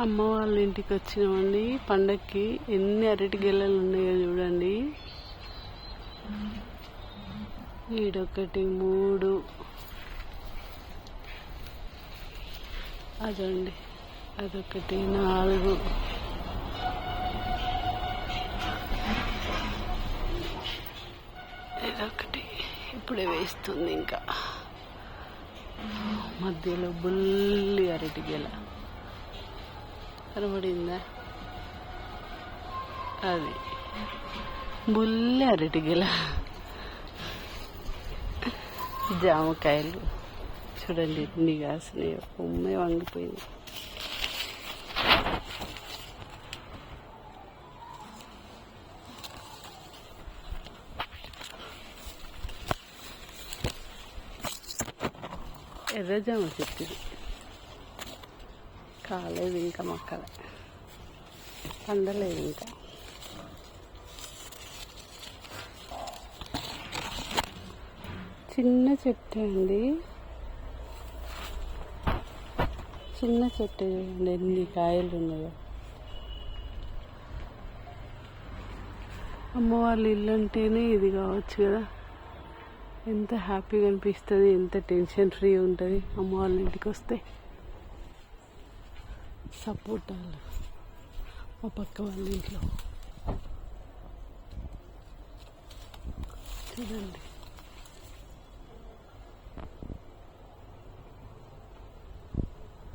అమ్మ వాళ్ళ ఇంటికి వచ్చినామండి పండక్కి. ఎన్ని అరటి గెలలు ఉన్నాయో చూడండి. ఈడొకటి 3, అదండి అదొకటి 4, ఇదొకటి ఇప్పుడే వేస్తుంది. ఇంకా మధ్యలో బుల్లి అరటి గెల కనబడిందా? అది బుల్లి అరటి గెల. జామకాయలు చూడండి ఎన్ని కాసినాయో. ఉమ్మే వంగిపోయింది. ఎర్రజామ చెట్టు కాలేదు ఇంకా, మొక్కలే పండలేదు ఇంకా. చిన్న చెట్టు అండి, చిన్న చెట్టు చూడండి ఎన్ని కాయలు ఉన్నాయో. అమ్మ వాళ్ళ ఇల్లు అంటేనే ఇది కావచ్చు కదా. ఎంత హ్యాపీగా అనిపిస్తుంది, ఎంత టెన్షన్ ఫ్రీ ఉంటుంది అమ్మ వాళ్ళ ఇంటికి వస్తే. సపోటాలు మా పక్క వాళ్ళ ఇంట్లో చూడండి.